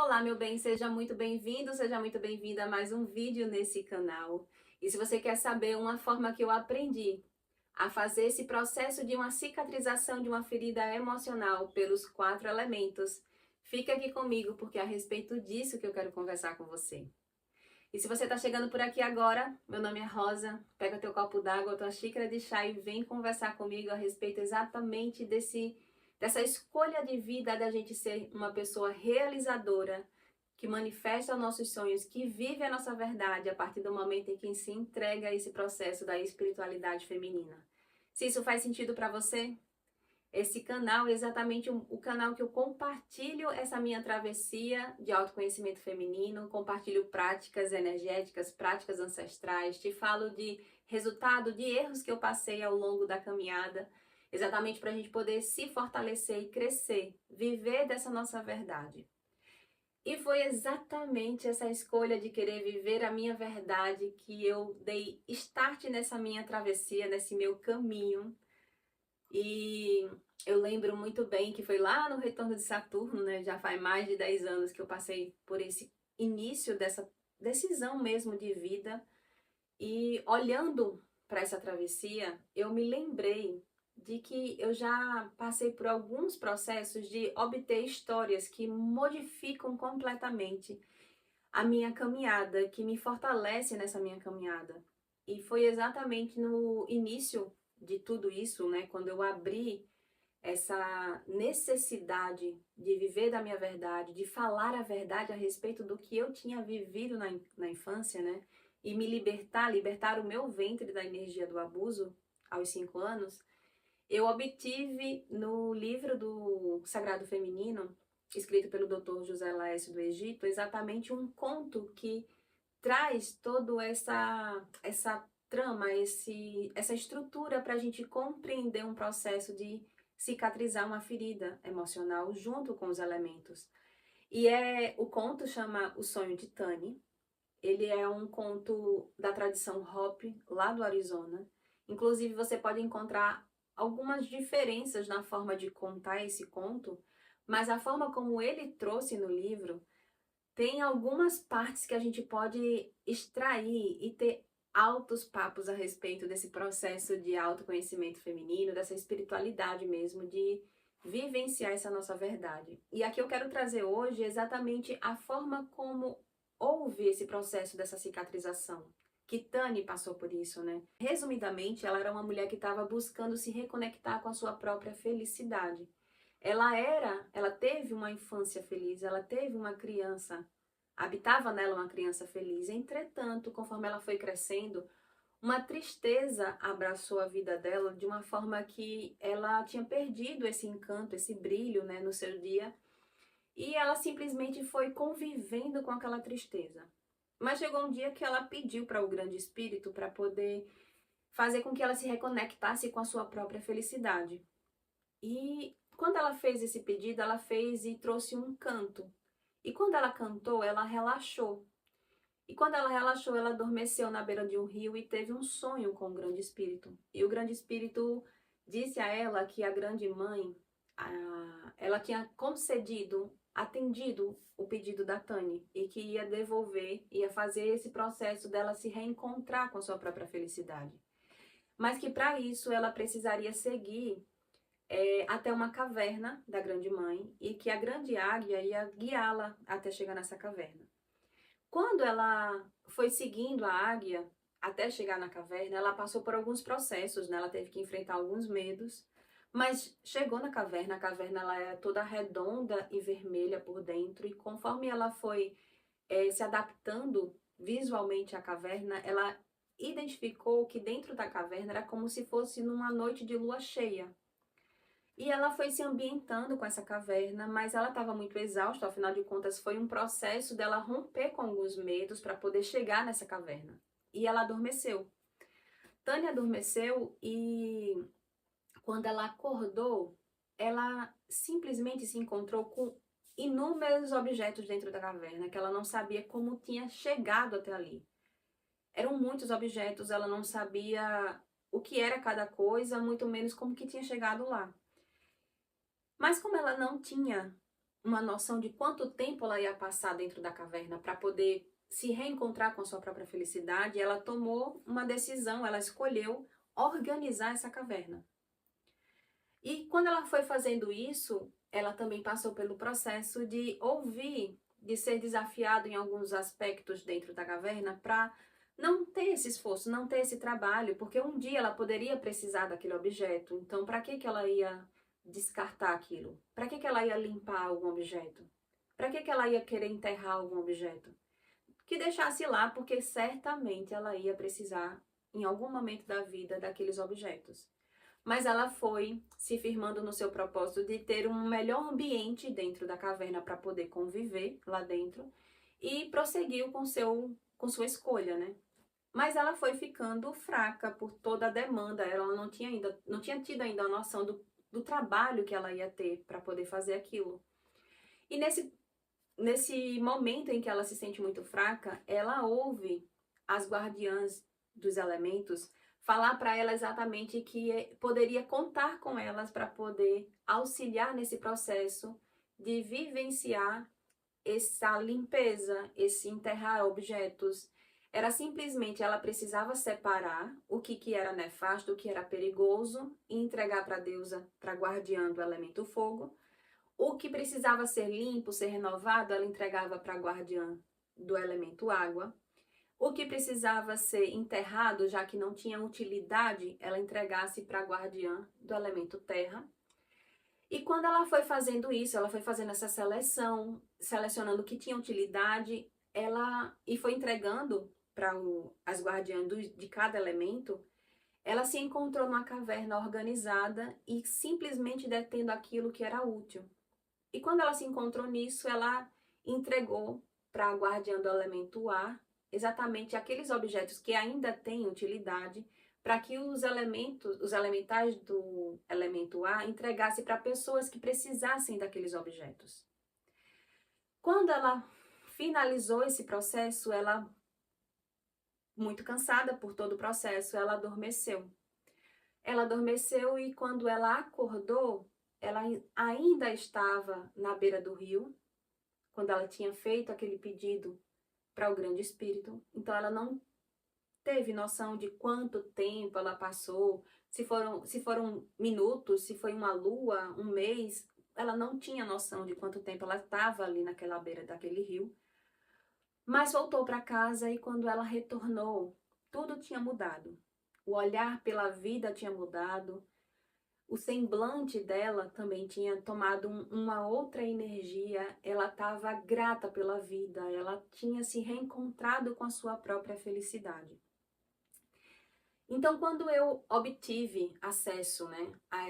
Olá, meu bem, seja muito bem-vindo, seja muito bem-vinda a mais um vídeo nesse canal. E se você quer saber uma forma que eu aprendi a fazer esse processo de uma cicatrização de uma ferida emocional pelos 4 elementos, fica aqui comigo porque é a respeito disso que eu quero conversar com você. E se você está chegando por aqui agora, meu nome é Rosa, pega teu copo d'água, tua xícara de chá e vem conversar comigo a respeito exatamente dessa escolha de vida da gente ser uma pessoa realizadora, que manifesta nossos sonhos, que vive a nossa verdade a partir do momento em que se entrega a esse processo da espiritualidade feminina. Se isso faz sentido para você, esse canal é exatamente o canal que eu compartilho essa minha travessia de autoconhecimento feminino, compartilho práticas energéticas, práticas ancestrais, te falo de resultado de erros que eu passei ao longo da caminhada, exatamente para a gente poder se fortalecer e crescer, viver dessa nossa verdade. E foi exatamente essa escolha de querer viver a minha verdade que eu dei start nessa minha travessia, nesse meu caminho. E eu lembro muito bem que foi lá no retorno de Saturno, né? Já faz mais de 10 anos que eu passei por esse início dessa decisão mesmo de vida. E olhando para essa travessia, eu me lembrei de que eu já passei por alguns processos de obter histórias que modificam completamente a minha caminhada, que me fortalece nessa minha caminhada. E foi exatamente no início de tudo isso, né, quando eu abri essa necessidade de viver da minha verdade, de falar a verdade a respeito do que eu tinha vivido na infância, né, e me libertar o meu ventre da energia do abuso aos 5 anos, eu obtive no livro do Sagrado Feminino, escrito pelo Dr. José Laércio do Egito, exatamente um conto que traz toda essa trama, essa estrutura para a gente compreender um processo de cicatrizar uma ferida emocional junto com os elementos. E o conto chama O Sonho de Tani. Ele é um conto da tradição Hopi, lá do Arizona. Inclusive, você pode encontrar algumas diferenças na forma de contar esse conto, mas a forma como ele trouxe no livro tem algumas partes que a gente pode extrair e ter altos papos a respeito desse processo de autoconhecimento feminino, dessa espiritualidade mesmo, de vivenciar essa nossa verdade. E aqui eu quero trazer hoje exatamente a forma como houve esse processo dessa cicatrização. Que Tani passou por isso, né? Resumidamente, ela era uma mulher que estava buscando se reconectar com a sua própria felicidade. Ela teve uma infância feliz, ela teve uma criança, habitava nela uma criança feliz. Entretanto, conforme ela foi crescendo, uma tristeza abraçou a vida dela de uma forma que ela tinha perdido esse encanto, esse brilho, né, no seu dia, e ela simplesmente foi convivendo com aquela tristeza. Mas chegou um dia que ela pediu para o Grande Espírito para poder fazer com que ela se reconectasse com a sua própria felicidade. E quando ela fez esse pedido, ela fez e trouxe um canto. E quando ela cantou, ela relaxou. E quando ela relaxou, ela adormeceu na beira de um rio e teve um sonho com o Grande Espírito. E o Grande Espírito disse a ela que a Grande Mãe, ela tinha atendido o pedido da Tani e que ia devolver, ia fazer esse processo dela se reencontrar com a sua própria felicidade. Mas que para isso ela precisaria seguir até uma caverna da Grande Mãe e que a Grande Águia ia guiá-la até chegar nessa caverna. Quando ela foi seguindo a águia até chegar na caverna, ela passou por alguns processos, né? Ela teve que enfrentar alguns medos, mas chegou na caverna. A caverna ela é toda redonda e vermelha por dentro, e conforme ela foi se adaptando visualmente à caverna, ela identificou que dentro da caverna era como se fosse numa noite de lua cheia. E ela foi se ambientando com essa caverna, mas ela estava muito exausta, afinal de contas foi um processo dela romper com alguns medos para poder chegar nessa caverna. E ela adormeceu. Tânia adormeceu e quando ela acordou, ela simplesmente se encontrou com inúmeros objetos dentro da caverna, que ela não sabia como tinha chegado até ali. Eram muitos objetos, ela não sabia o que era cada coisa, muito menos como que tinha chegado lá. Mas como ela não tinha uma noção de quanto tempo ela ia passar dentro da caverna para poder se reencontrar com a sua própria felicidade, ela tomou uma decisão, ela escolheu organizar essa caverna. E quando ela foi fazendo isso, ela também passou pelo processo de ouvir, de ser desafiado em alguns aspectos dentro da caverna para não ter esse esforço, não ter esse trabalho, porque um dia ela poderia precisar daquele objeto. Então, para que ela ia descartar aquilo? Para que ela ia limpar algum objeto? Para que ela ia querer enterrar algum objeto? Que deixasse lá, porque certamente ela ia precisar, em algum momento da vida, daqueles objetos. Mas ela foi se firmando no seu propósito de ter um melhor ambiente dentro da caverna para poder conviver lá dentro e prosseguiu com sua escolha, né? Mas ela foi ficando fraca por toda a demanda, ela não tinha tido ainda a noção do trabalho que ela ia ter para poder fazer aquilo. E nesse momento em que ela se sente muito fraca, ela ouve as guardiãs dos elementos falar para ela exatamente que poderia contar com elas para poder auxiliar nesse processo de vivenciar essa limpeza, esse enterrar objetos. Era simplesmente ela precisava separar o que era nefasto, o que era perigoso e entregar para a deusa, para a guardiã do elemento fogo. O que precisava ser limpo, ser renovado, ela entregava para a guardiã do elemento água. O que precisava ser enterrado, já que não tinha utilidade, ela entregasse para a guardiã do elemento terra. E quando ela foi fazendo isso, ela foi fazendo essa seleção, selecionando o que tinha utilidade, e foi entregando para as guardiãs de cada elemento, ela se encontrou numa caverna organizada e simplesmente detendo aquilo que era útil. E quando ela se encontrou nisso, ela entregou para a guardiã do elemento ar exatamente aqueles objetos que ainda têm utilidade, para que os elementais do elemento ar entregassem para pessoas que precisassem daqueles objetos. Quando ela finalizou esse processo, ela, muito cansada por todo o processo, ela adormeceu. Ela adormeceu e quando ela acordou, ela ainda estava na beira do rio, quando ela tinha feito aquele pedido para o Grande Espírito. Então ela não teve noção de quanto tempo ela passou, se foram minutos, se foi uma lua, um mês. Ela não tinha noção de quanto tempo ela estava ali naquela beira daquele rio. Mas voltou para casa e quando ela retornou, tudo tinha mudado. O olhar pela vida tinha mudado. O semblante dela também tinha tomado uma outra energia, ela estava grata pela vida, ela tinha se reencontrado com a sua própria felicidade. Então, quando eu obtive acesso, né, a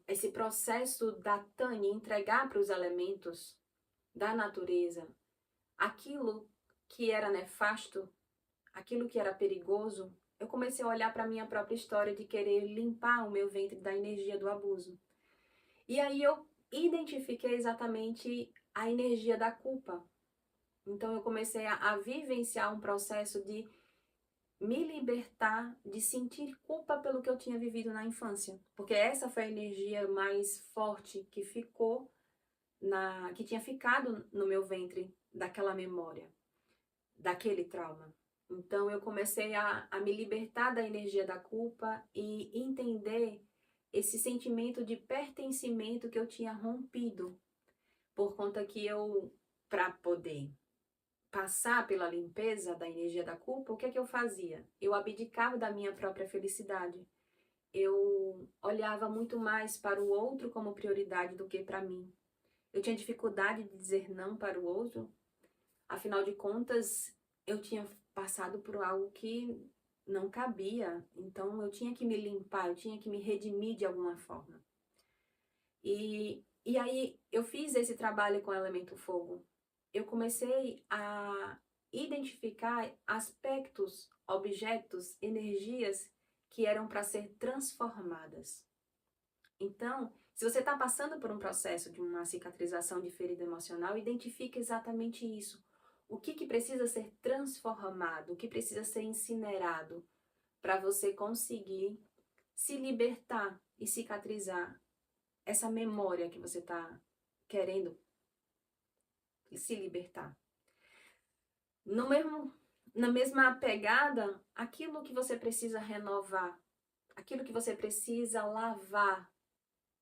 esse processo da Tânia entregar para os elementos da natureza aquilo que era nefasto, aquilo que era perigoso, eu comecei a olhar para a minha própria história de querer limpar o meu ventre da energia do abuso. E aí eu identifiquei exatamente a energia da culpa. Então eu comecei a vivenciar um processo de me libertar, de sentir culpa pelo que eu tinha vivido na infância. Porque essa foi a energia mais forte que que tinha ficado no meu ventre daquela memória, daquele trauma. Então eu comecei a me libertar da energia da culpa e entender esse sentimento de pertencimento que eu tinha rompido, por conta que para poder passar pela limpeza da energia da culpa, o que é que eu fazia? Eu abdicava da minha própria felicidade. Eu olhava muito mais para o outro como prioridade do que para mim. Eu tinha dificuldade de dizer não para o outro. Afinal de contas, eu tinha passado por algo que não cabia. Então, eu tinha que me limpar, eu tinha que me redimir de alguma forma. E aí, eu fiz esse trabalho com o elemento fogo. Eu comecei a identificar aspectos, objetos, energias que eram para ser transformadas. Então, se você está passando por um processo de uma cicatrização de ferida emocional, identifique exatamente isso. O que precisa ser transformado, o que precisa ser incinerado para você conseguir se libertar e cicatrizar essa memória que você está querendo se libertar. No mesmo, na mesma pegada, aquilo que você precisa renovar, aquilo que você precisa lavar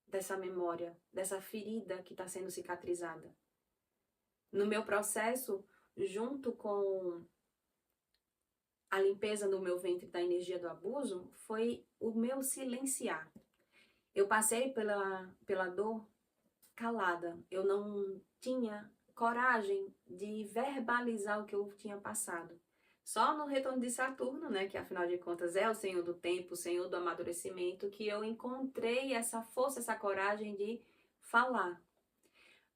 dessa memória, dessa ferida que está sendo cicatrizada. No meu processo, junto com a limpeza do meu ventre da energia do abuso, foi o meu silenciar. Eu passei pela dor calada. Eu não tinha coragem de verbalizar o que eu tinha passado. Só no retorno de Saturno, né, que afinal de contas é o senhor do tempo, o senhor do amadurecimento, que eu encontrei essa força, essa coragem de falar.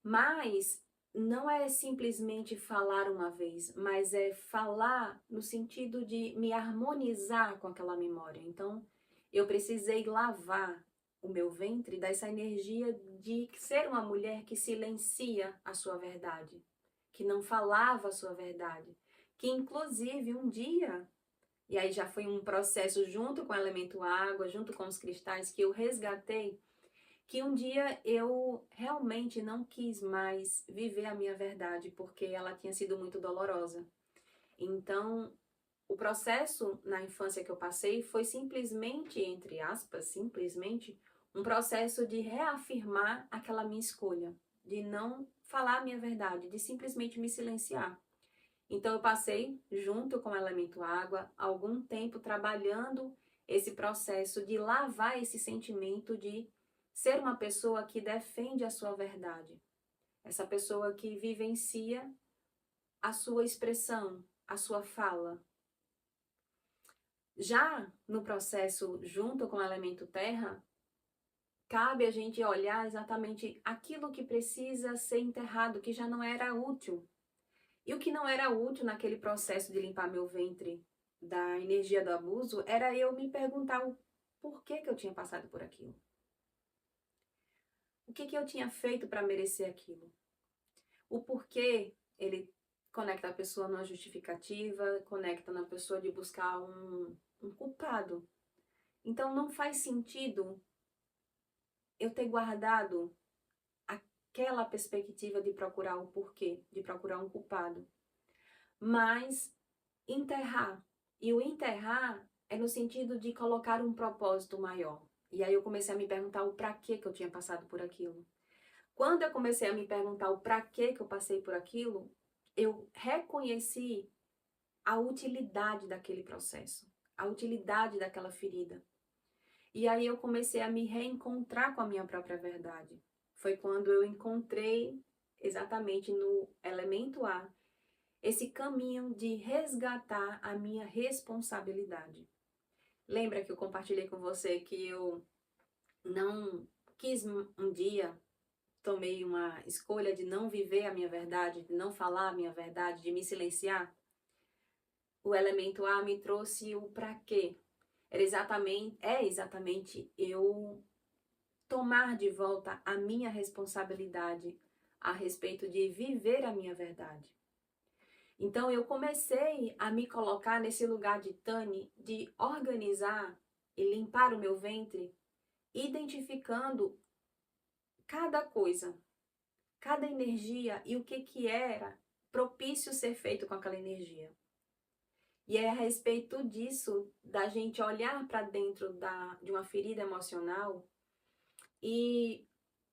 Mas não é simplesmente falar uma vez, mas é falar no sentido de me harmonizar com aquela memória. Então, eu precisei lavar o meu ventre dessa energia de ser uma mulher que silencia a sua verdade, que não falava a sua verdade, que inclusive um dia, e aí já foi um processo junto com o elemento água, junto com os cristais, que eu resgatei, que um dia eu realmente não quis mais viver a minha verdade, porque ela tinha sido muito dolorosa. Então, o processo na infância que eu passei foi simplesmente, entre aspas, simplesmente, um processo de reafirmar aquela minha escolha, de não falar a minha verdade, de simplesmente me silenciar. Então, eu passei, junto com o elemento água, algum tempo trabalhando esse processo de lavar esse sentimento de ser uma pessoa que defende a sua verdade. Essa pessoa que vivencia a sua expressão, a sua fala. Já no processo junto com o elemento terra, cabe a gente olhar exatamente aquilo que precisa ser enterrado, que já não era útil. E o que não era útil naquele processo de limpar meu ventre da energia do abuso era eu me perguntar o porquê que eu tinha passado por aquilo. O que eu tinha feito para merecer aquilo? O porquê ele conecta a pessoa numa justificativa, conecta na pessoa de buscar um culpado. Então não faz sentido eu ter guardado aquela perspectiva de procurar o porquê, de procurar um culpado. Mas enterrar. E o enterrar é no sentido de colocar um propósito maior. E aí eu comecei a me perguntar o pra que eu tinha passado por aquilo. Quando eu comecei a me perguntar o pra que eu passei por aquilo, eu reconheci a utilidade daquele processo, a utilidade daquela ferida. E aí eu comecei a me reencontrar com a minha própria verdade. Foi quando eu encontrei exatamente no elemento A esse caminho de resgatar a minha responsabilidade. Lembra que eu compartilhei com você que eu não quis um dia, tomei uma escolha de não viver a minha verdade, de não falar a minha verdade, de me silenciar? O elemento A me trouxe o pra quê. É exatamente eu tomar de volta a minha responsabilidade a respeito de viver a minha verdade. Então eu comecei a me colocar nesse lugar de Tani, de organizar e limpar o meu ventre, identificando cada coisa, cada energia e o que era propício ser feito com aquela energia. E é a respeito disso, da gente olhar para dentro de uma ferida emocional e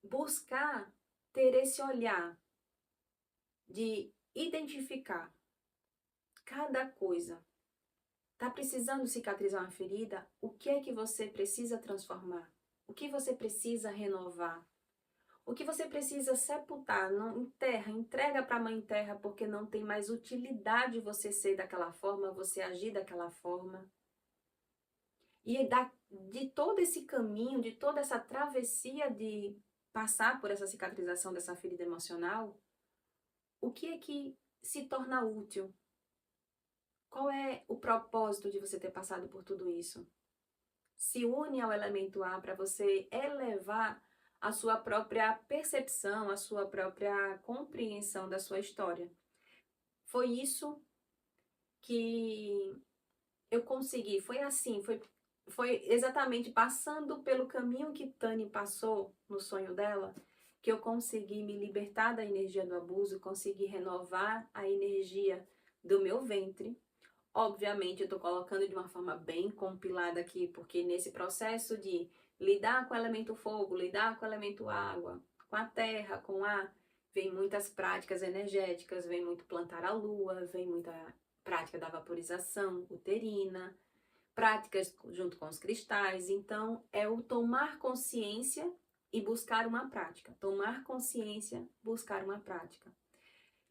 buscar ter esse olhar de identificar cada coisa. Tá precisando cicatrizar uma ferida? O que é que você precisa transformar? O que você precisa renovar? O que você precisa sepultar? Não enterra, entrega para a mãe terra, porque não tem mais utilidade você ser daquela forma, você agir daquela forma. E de todo esse caminho, de toda essa travessia de passar por essa cicatrização dessa ferida emocional, o que é que se torna útil? Qual é o propósito de você ter passado por tudo isso? Se une ao elemento A para você elevar a sua própria percepção, a sua própria compreensão da sua história. Foi isso que eu consegui, foi assim, foi exatamente passando pelo caminho que Tani passou no sonho dela, que eu consegui me libertar da energia do abuso, consegui renovar a energia do meu ventre. Obviamente, eu estou colocando de uma forma bem compilada aqui, porque nesse processo de lidar com o elemento fogo, lidar com o elemento água, com a terra, com o ar, vem muitas práticas energéticas, vem muito plantar a lua, vem muita prática da vaporização uterina, práticas junto com os cristais. Então, é o tomar consciência e buscar uma prática. Tomar consciência, buscar uma prática.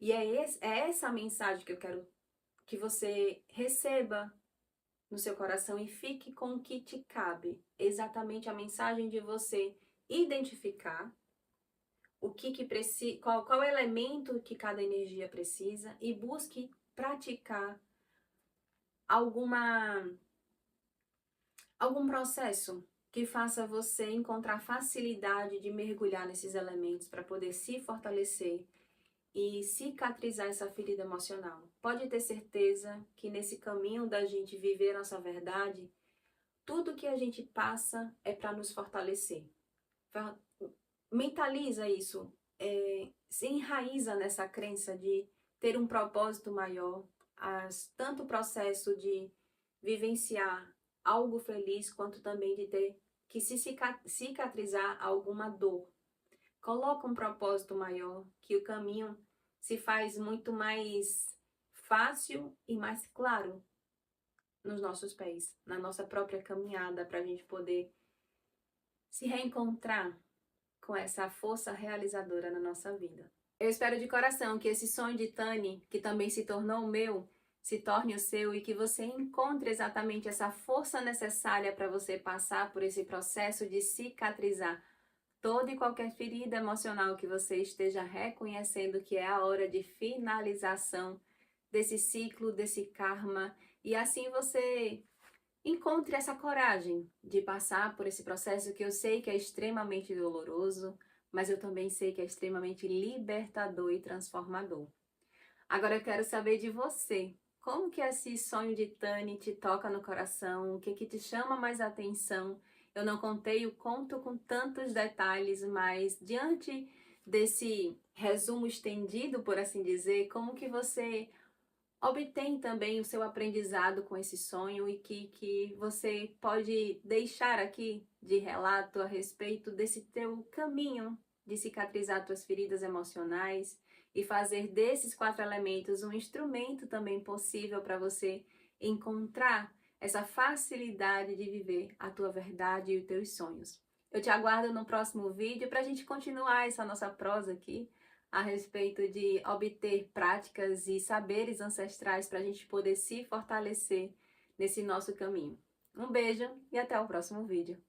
E é essa a mensagem que eu quero que você receba no seu coração e fique com o que te cabe. Exatamente a mensagem de você identificar o que precisa, qual elemento que cada energia precisa e busque praticar algum processo que faça você encontrar facilidade de mergulhar nesses elementos para poder se fortalecer e cicatrizar essa ferida emocional. Pode ter certeza que nesse caminho da gente viver a nossa verdade, tudo que a gente passa é para nos fortalecer. Mentaliza isso, se enraiza nessa crença de ter um propósito maior, tanto o processo de vivenciar algo feliz, quanto também de ter que se cicatrizar alguma dor. Coloca um propósito maior, que o caminho se faz muito mais fácil e mais claro nos nossos pés, na nossa própria caminhada, para a gente poder se reencontrar com essa força realizadora na nossa vida. Eu espero de coração que esse sonho de Tani, que também se tornou o meu, se torne o seu e que você encontre exatamente essa força necessária para você passar por esse processo de cicatrizar toda e qualquer ferida emocional que você esteja reconhecendo que é a hora de finalização desse ciclo, desse karma, e assim você encontre essa coragem de passar por esse processo que eu sei que é extremamente doloroso, mas eu também sei que é extremamente libertador e transformador. Agora eu quero saber de você. Como que esse sonho de Tani te toca no coração? O que te chama mais atenção? Eu não contei o conto com tantos detalhes, mas diante desse resumo estendido, por assim dizer, como que você obtém também o seu aprendizado com esse sonho e que você pode deixar aqui de relato a respeito desse teu caminho de cicatrizar tuas feridas emocionais e fazer desses 4 elementos um instrumento também possível para você encontrar essa facilidade de viver a tua verdade e os teus sonhos. Eu te aguardo no próximo vídeo para a gente continuar essa nossa prosa aqui a respeito de obter práticas e saberes ancestrais para a gente poder se fortalecer nesse nosso caminho. Um beijo e até o próximo vídeo.